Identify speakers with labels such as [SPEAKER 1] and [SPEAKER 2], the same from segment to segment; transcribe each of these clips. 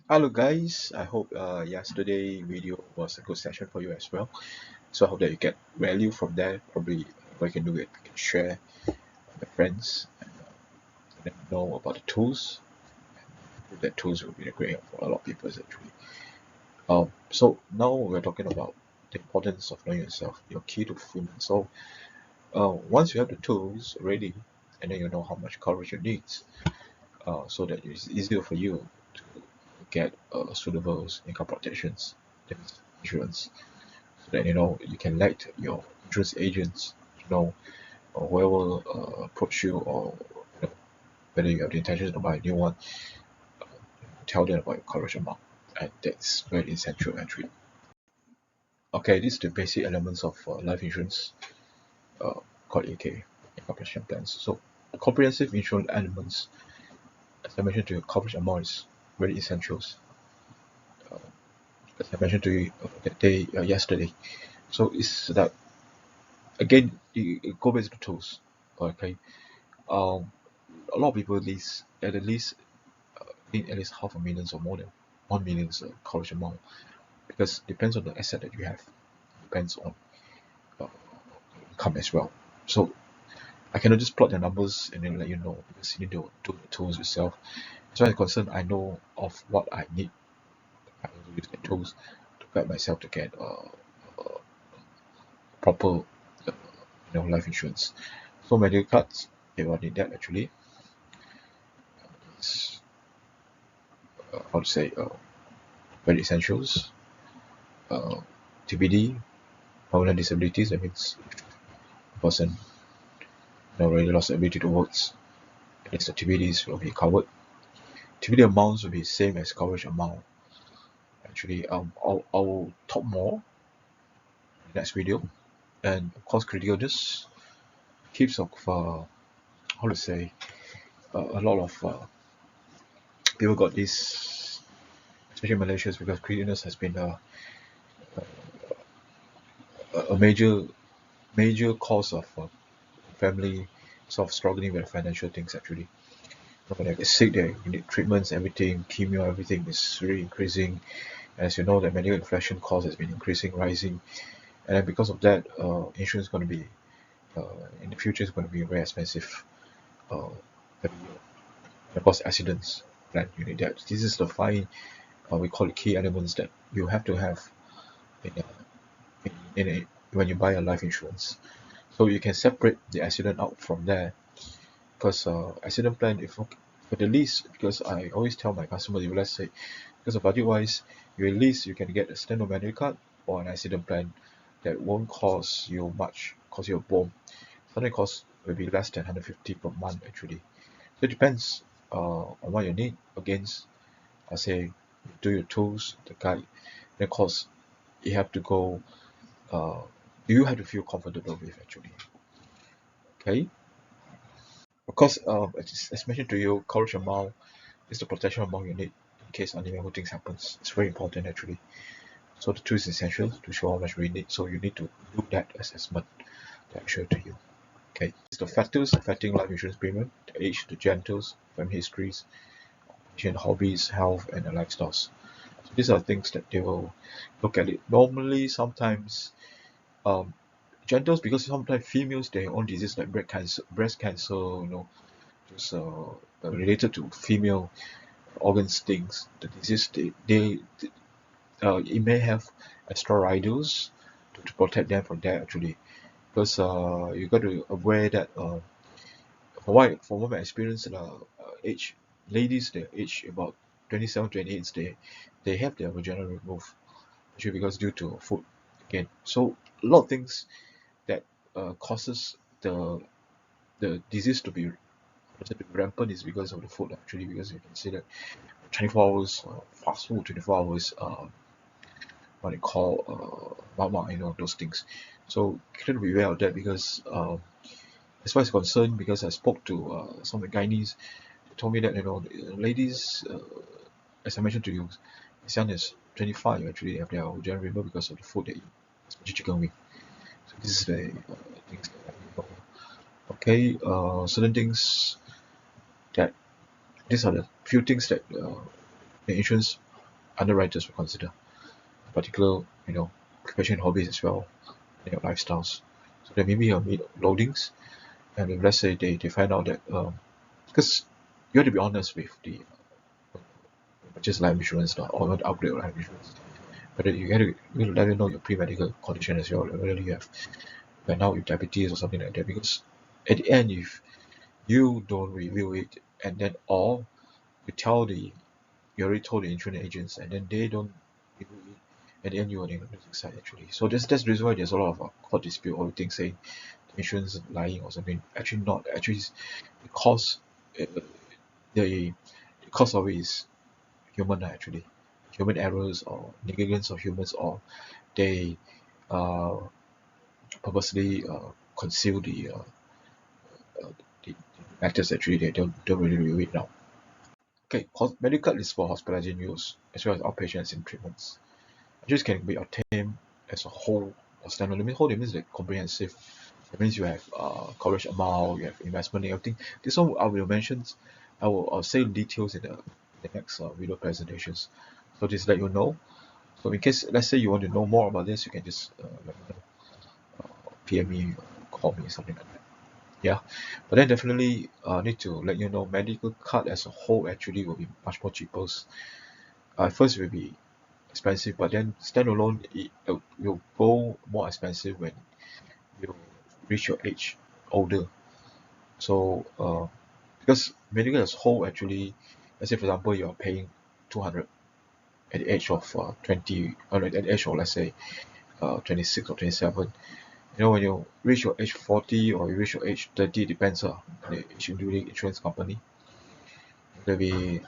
[SPEAKER 1] Hello guys, I hope yesterday video was a good session for you as well. So I hope that you get value from there. Probably what you can do it, you can share with your friends and let them know about the tools. That tools will be great help for a lot of people actually. So now we're talking about the importance of knowing yourself, your key to fulfillment. So once you have the tools ready, and then you know how much coverage you need, so that it's easier for you to get suitable income protections, that is insurance, so that you can let your insurance agents know, or whoever approach you, or you know, whether you have the intention to buy a new one, tell them about your coverage amount, and that's very essential actually. Okay, these are the basic elements of life insurance, uh, called AK, income protection plans. So comprehensive insurance elements, as I mentioned to you, coverage amount is very essentials. Uh, as I mentioned to you that day yesterday. So it's that again, you go back to the tools. Okay, um, a lot of people at least need at least half a million or more than 1 million coverage amount, because it depends on the asset that you have, depends on uh, income as well. So I cannot just plot the numbers and then let you know, because you need to do the tools yourself. As far as I'm concerned, I know of what I need. I will use the tools to guide myself to get proper life insurance. So medical cards, if I need that actually, it's how to say, very essentials. Uh, TBD, permanent disabilities, that means a person already lost the ability to work, at least the TBDs will be covered. TBD amounts will be same as coverage amount. Actually, I'll talk more in the next video. And of course, critical illness keeps of how to say, a lot of people got this, especially in Malaysia, because critical illness has been a major cause of family sort of struggling with financial things actually. When they get sick, they need treatments, everything, chemo, everything is really increasing. As you know, the medical inflation cost has been increasing, rising, and then because of that, insurance is going to be in the future is going to be very expensive. Uh, every year. And of course, accidents plan, you need that. This is the five, we call it key elements that you have to have in when you buy a life insurance. So you can separate the accident out from there, because accident plan, if for the least, because I always tell my customers, if let's say because of budget wise, you at least you can get a standard medical card or an accident plan that won't cost you much, cost you a bomb. Something cost maybe less than 150 per month actually. So it depends on what you need. Against, I say, do your tools, the guide, then of course you have to go. Uh, you have to feel comfortable with actually. Okay. Of course, as mentioned to you, coverage amount is the protection amount you need in case unexpected things happens. It's very important actually. So the tool is essential to show how much we need. So you need to do that assessment to ensure to you. Okay. It's the factors affecting life insurance premium: the age, the genitals, family histories, patient hobbies, health, and the lifestyles. So these are things that they will look at it. Normally, sometimes um, genitals, because sometimes females they own disease like breast cancer, just related to female organs things. The disease it may have extra riders to protect them from that actually, because you got to aware that from what my experience, age ladies their age about 27, 28, they have their vagina removed actually, because due to food again. So a lot of things that causes the disease to be rampant is because of the food actually, because you can see that 24 hours fast food, 24 hours what they call mama, those things. So couldn't be aware of that, because as far as concerned, because I spoke to some of the gynaes, they told me that the ladies, as I mentioned to you, as young as 25 actually have their vagina removed because of the food they eat, especially chicken wing. So this is the things that I know. Okay, certain things that these are the few things that the insurance underwriters will consider, particular, occupation and hobbies as well, and your lifestyles. So there may be your meet loadings, and if let's say they find out that, because you have to be honest with the just life insurance now, or not upgrade your life insurance. But then you let them know your pre-medical condition as well, whether you have right now with diabetes or something like that. Because at the end, if you don't review it, and then or you tell the you already told the insurance agents, and then they don't review it, at the end you are on the losing side actually. So that's the reason why there's a lot of court dispute or things saying the insurance is lying or something. Actually not. Actually, because uh, the cause of it is human actually, human errors or negligence of humans, or they uh, purposely conceal the matters actually. They don't really review it now. Okay, medical is for hospitalization use as well as outpatients in treatments. Just can be obtained as a whole or standalone. Whole means like comprehensive. That means you have coverage amount, you have investment and everything. This one I will mention. I'll say details in the next video presentations. So just let you know. So in case let's say you want to know more about this, you can just let me know, PM me, call me, something like that. Yeah, but then definitely need to let you know medical card as a whole actually will be much more cheaper. First it will be expensive, but then standalone it will go more expensive when you reach your age older. So because medical as a whole actually, let's say for example you are paying 200 at the age of 20, or at the age of let's say 26 or 27. When you reach your age 40 or you reach your age 30, depends the individual insurance company. There'll be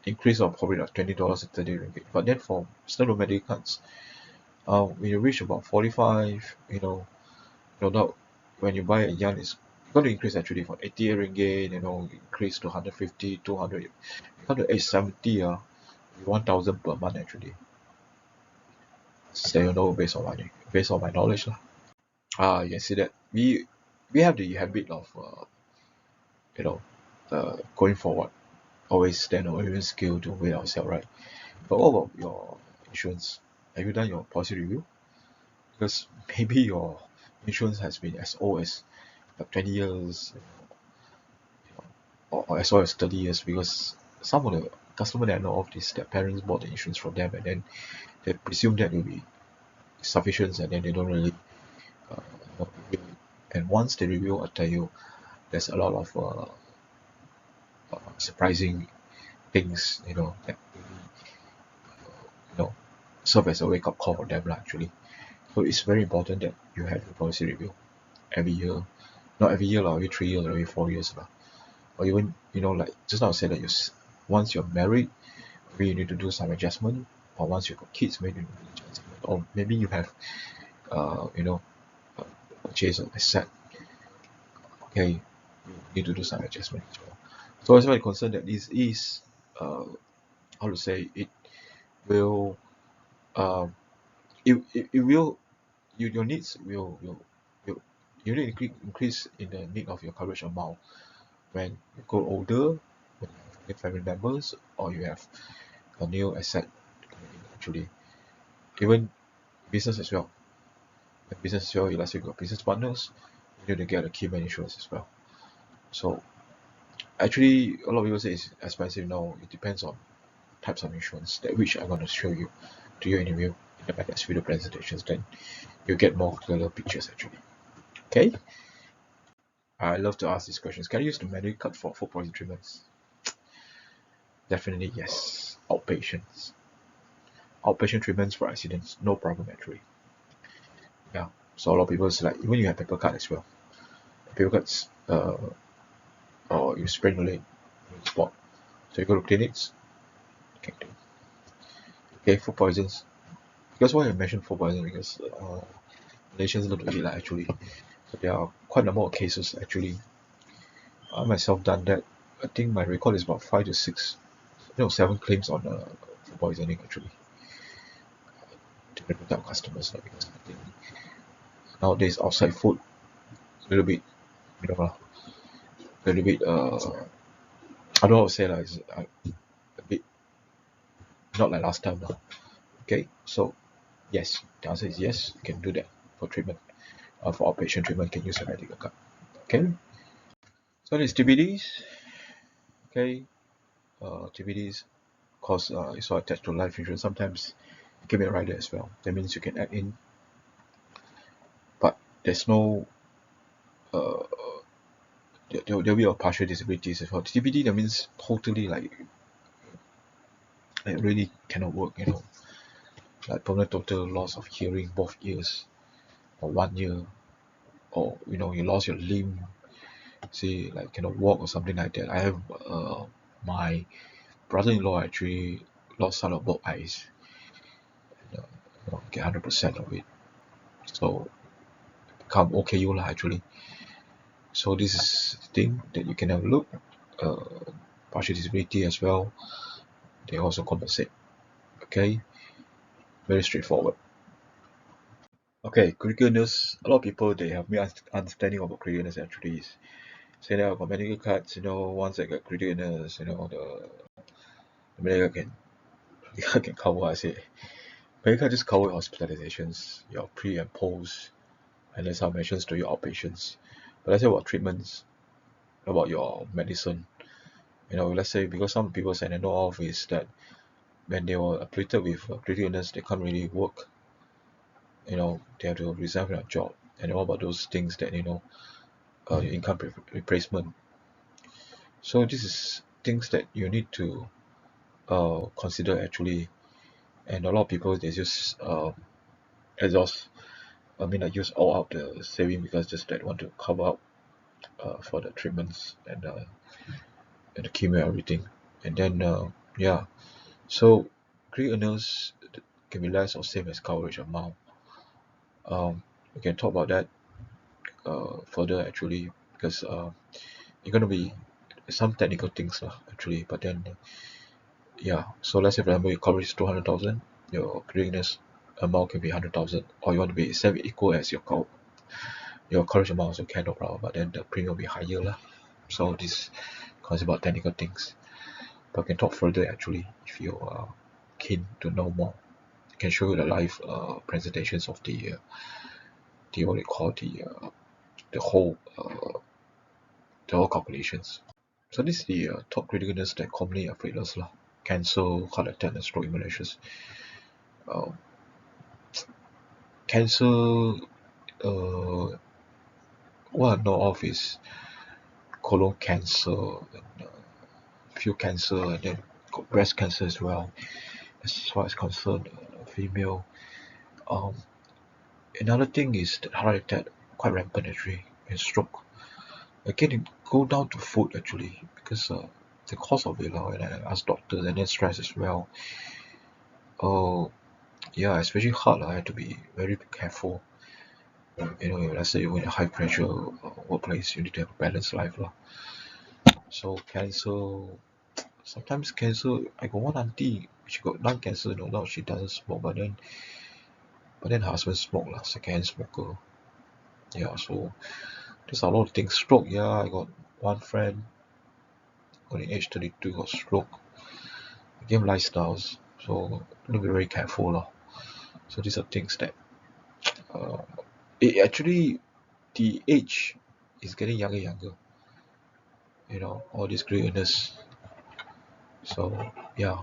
[SPEAKER 1] increase of probably like $20 and 30 ringgit. But then for standard medical cards, when you reach about 45, no doubt when you buy a young, it's going to increase actually from 80 ringgit, increase to 150, 200. You come to age 70, 1,000 per month actually. So based on my knowledge lah. You can see that we have the habit of you know going forward, always stand on even skill to weigh ourselves, right? But what about your insurance? Have you done your policy review? Because maybe your insurance has been as old as like 20 years, or as old as 30 years, because some of the customer that I know of this, their parents bought the insurance from them, and then they presume that will be sufficient, and then they don't really uh, review it. And once they review, I tell you, there's a lot of surprising things, that really, serve as a wake up call for them lah, actually. So it's very important that you have your policy review every year, not every year lah, every 3 years or every 4 years lah, or even like just now I said that once you're married, maybe you need to do some adjustment, or once you've got kids, maybe you need to do adjustment, or maybe you have uh, you know purchase an asset, okay, you need to do some adjustment as well. So as far as concerned that this is how to say it will um it will your needs will you need to increase in the need of your coverage amount when you grow older, when you have new family members, or you have a new asset coming in actually. Even business as well. In business as well, let's say you've got business partners, you need to get a key man insurance as well. So actually a lot of people say it's expensive. No, it depends on types of insurance, that which I'm going to show you to you in the next video presentations. Then you get more clearer pictures actually. Okay, I love to ask these questions. Can I use the medical card for food poisoning treatments? Definitely yes. Outpatient treatments for accidents, no problem actually. Yeah, so a lot of people say like, even you have paper card as well, paper cards, or you sprain your leg on the spot, so you go to clinics, you can do. Okay, food poisons, because why I mentioned food poisoning, because Malaysians love to eat like actually. So there are quite a number of cases actually. I myself done that. I think my record is about 5 to 6, 7 claims on food poisoning actually. Different type of customers, because I think nowadays outside food a little bit, a little bit I don't know how to say like, it's a bit not like last time now. Okay, so yes, the answer is yes, you can do that for treatment. For outpatient treatment, you can use a medical card. Okay, so there's TBDs. Okay, TBDs, cause it's all attached to life insurance. Sometimes it can be a rider as well. That means you can add in, but there's no uh, there'll be a partial disabilities as well. TBD, that means totally like it really cannot work, like permanent total loss of hearing, both ears, or 1 year, or you lost your limb, say like cannot walk or something like that. I have my brother-in-law actually lost sight of both eyes, and, get 100% of it, so become OKU lah actually. So this is the thing that you can have a look. Uh, Partial disability as well, they also compensate. Okay, very straightforward. Okay, critical illness. A lot of people they have misunderstanding about critical illness actually. Is say that about medical cards, once I get critical illness, the medical can cover. I say medical just cover hospitalizations, your pre and post, and then some mentions to your outpatients. But let's say about treatments, about your medicine. Let's say because some people say they know of is that when they were afflicted with critical illness, they can't really work. They have to resign from their job. And what about those things that your income replacement? So this is things that you need to consider actually. And a lot of people they just exhaust. I mean, I use all out the saving because just that want to cover up for the treatments and the chemo and everything. And then yeah, so critical illness can be less or same as coverage amount. We can talk about that further actually because you're gonna be some technical things lah actually. But then yeah, so let's say for example your coverage is 200,000, your critical illness amount can be 100,000, or you want to be same equal as your coverage amount also can, no problem, but then the premium will be higher lah. So this comes about technical things, but we can talk further actually if you are keen to know more. I can show you the live presentations of the what they call the whole calculations. So this is the top critical illness that commonly affect us lah. Cancer, heart attack, and stroke in Malaysia. Uh, Cancer, what I know of is colon cancer, and few cancer, and then got breast cancer as well. As far as concerned, female. Um, Another thing is that heart attack quite rampant actually, and stroke. Again, it go down to food actually because the cause of it, and I asked doctors, and then stress as well. Oh, yeah, especially heart, I have to be very careful. Let's say you're in a high pressure workplace, you need to have a balanced life, lah. So cancer, sometimes cancer. I got one auntie, she got lung cancer. No, now she doesn't smoke, but then her husband smoke lah, second smoker. Yeah, so there's a lot of things. Stroke, yeah, I got one friend, only age 32, got stroke. Again, lifestyles, so need to be very careful lah. So these are things that uh, it actually the age is getting younger. All this critical illness. So yeah,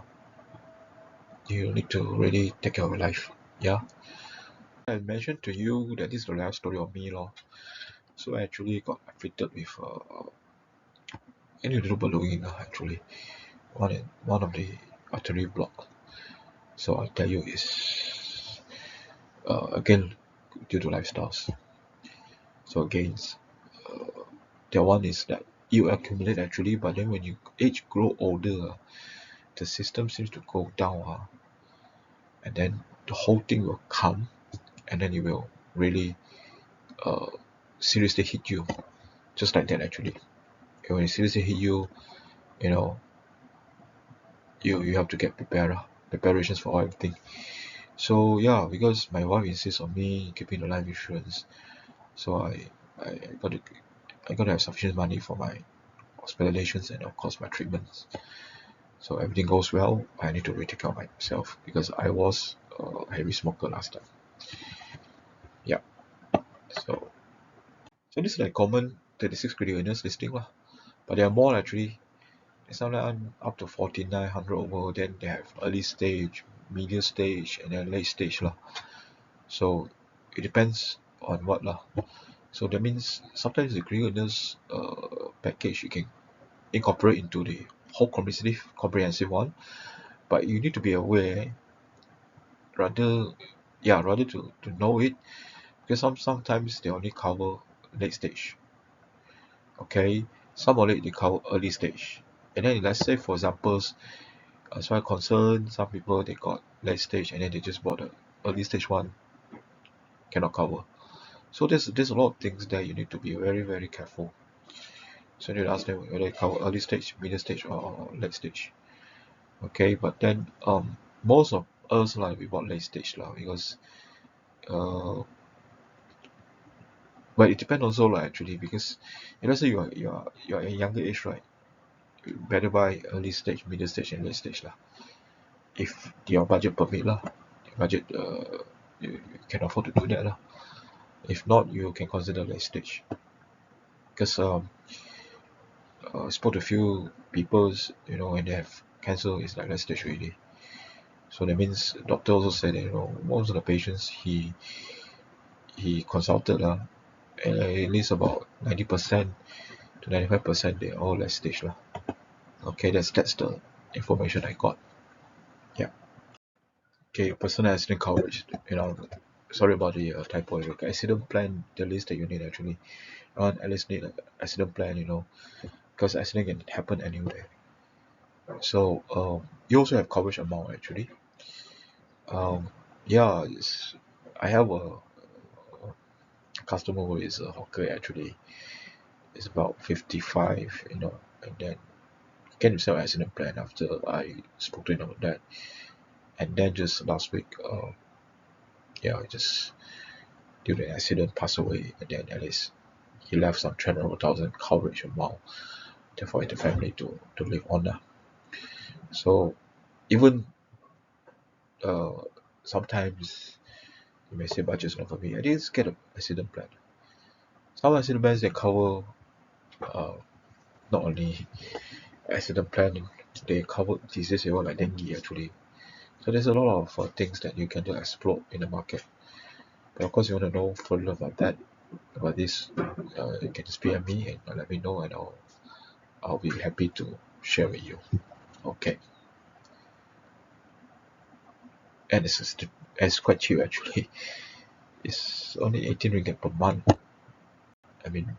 [SPEAKER 1] you need to really take care of your life. Yeah. I mentioned to you that this is the last story of me, lor. So I actually got afflicted with any little balloon, actually. One of the artery block. So I'll tell you is again due to lifestyles. So again, that one is that you accumulate actually, but then when you age grow older, the system seems to go down, and then the whole thing will come, and then it will really uh, seriously hit you, just like that actually. And when it seriously hit you, you know you have to get preparations for everything. So yeah, because my wife insists on me keeping the life insurance, so I got to have sufficient money for my hospitalizations and of course my treatments. So everything goes well, I need to really take care of myself because I was a heavy smoker last time. Yeah. So this is like common 36 critical illness listing lah. But there are more actually. Some I'm up to 4900 over. Then they have early stage, medium stage, and then late stage lah. So it depends on what lah. So that means sometimes the critical illness package you can incorporate into the whole comprehensive one, but you need to be aware rather, yeah, rather to know it because sometimes they only cover late stage. Okay, some of it they cover early stage, and then let's say for examples, as far as concerned, some people they got late stage and then they just bought the early stage one, cannot cover. So there's a lot of things that you need to be very careful. So you need to ask them whether they cover early stage, middle stage, or late stage. Okay, but then most of us like we bought late stage lah because uh but it depends also like actually because let's say you're a younger age, right, you better buy early stage, middle stage, and late stage lah if your budget permit lah, your budget you can afford to do that lah. If not, you can consider late stage because I spoke to a few people's, when they have cancer, it's like late stage already. So that means doctor also said that, most of the patients he consulted at least about 90% to 95% they're all late stage lah. Okay, that's the information I got. Yeah. Okay, personal accident coverage. Sorry about the typo. Accident plan, the list that you need actually. At least need an accident plan, because accident can happen anywhere. So you also have coverage amount actually. Yeah, I have a customer who is a hawker actually. Is about 55, and then get himself accident plan after I spoke to him about that. And then just last week, yeah, just due to an accident passed away, and then at least he left some 300,000 coverage amount for the family to live on that. So even uh, sometimes you may say budget's not for me. I didn't get an accident plan. Some accident plans they cover uh, not only accident plan, they cover disease like dengue actually. So there's a lot of things that you can do explore in the market. But of course, you want to know further about this, you can just PM me and let me know, and I'll be happy to share with you. Okay, and it's quite cheap actually. It's only 18 ringgit per month. I mean,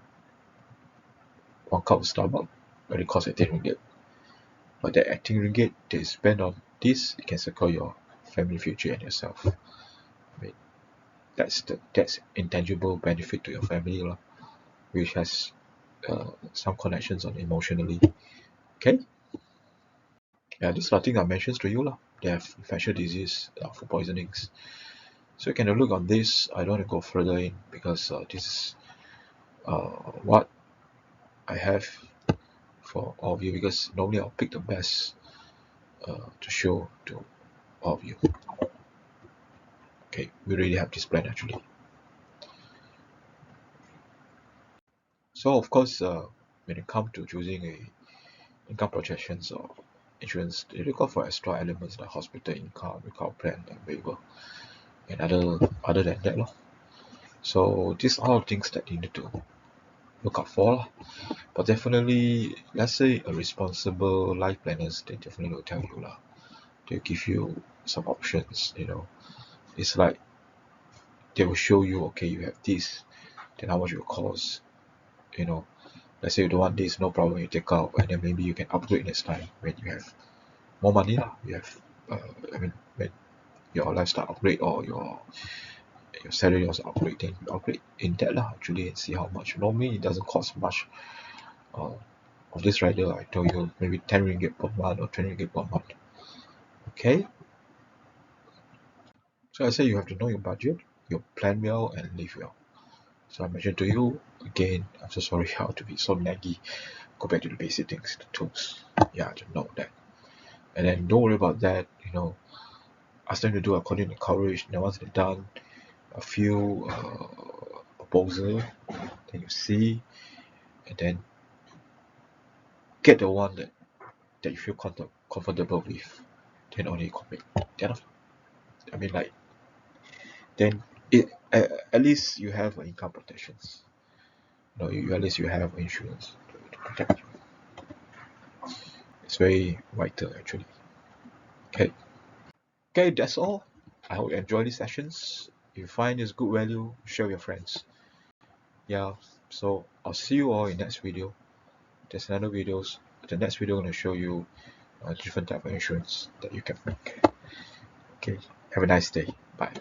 [SPEAKER 1] one cup of Starbucks only costs 18 ringgit. But that 18 ringgit they spend on this, you can secure your family future and yourself. I mean, that's intangible benefit to your family, which has some connections on emotionally. Okay, yeah, these are things I mentioned to you, They have infectious disease, food poisonings. So you can look on this. I don't want to go further in because this is what I have for all of you. Because normally I'll pick the best to show to all of you. Okay, we really have this plan actually. So of course, when it comes to choosing a income projections or insurance, they look out for extra elements like hospital income, recall plan, and waiver, and other than that, So these are all things that you need to look out for, But definitely, let's say a responsible life planners, they definitely will tell you, They'll give you some options, It's like they will show you, okay, you have this, then how much it will cost, you know. Let's say you don't want this, no problem, you take out, and then maybe you can upgrade next time when you have more money, You have, I mean, when your lifestyle upgrade or your salary also upgrade, then you upgrade in that, actually, and see how much. Normally, it doesn't cost much. Uh, of this rider, I told you maybe 10 ringgit per month or 20 ringgit per month. Okay, so I say you have to know your budget, you plan well, and live well. So I mentioned to you again, I'm so sorry how to be so naggy. Go back to the basic things, the tools. Yeah, to know that. And then don't worry about that, ask them to do according to coverage. And then once they're done, a few proposal, then you see, and then get the one that you feel comfortable with, then only commit. Then, I mean, like, then at least you have income protections. At least you have insurance to protect you. It's very vital, actually. Okay. Okay, that's all. I hope you enjoy these sessions. If you find this good value, share with your friends. Yeah, so I'll see you all in next video. There's another videos. The next video I'm going to show you different type of insurance that you can make. Okay, have a nice day. Bye.